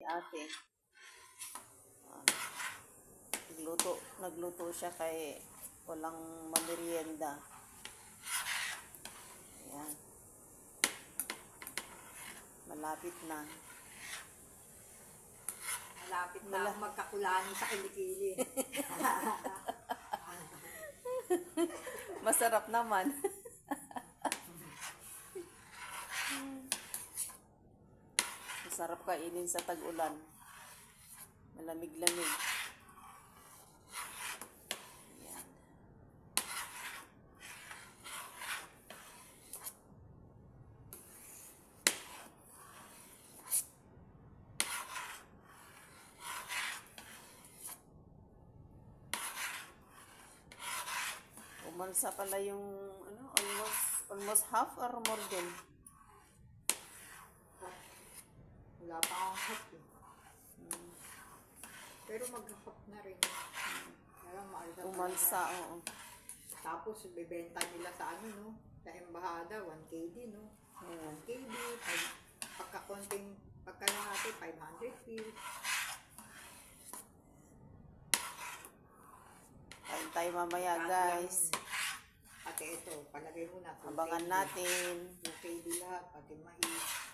Ate. Ah, nagluto siya kay walang mamerienda. Ayan. Malapit na. Malapit na ako magkakulani sa kilikili. Masarap naman. Masarap kainin sa tag-ulan. Malamig-lamig. Ayan. Umalsa pala yung almost half or more than. Wala pa akong hap eh. Pero mag-hap na rin. Kaya maalsa Umalsa, oo. Tapos bibenta nila sa ano, no? Sa embahada, 1 KD, no? 1 KD, pagkalahati, 500 feet. Kain tayo mamaya, guys. Pati ito, palagay mo na. Abangan natin. 2 KD lahat, pati mais.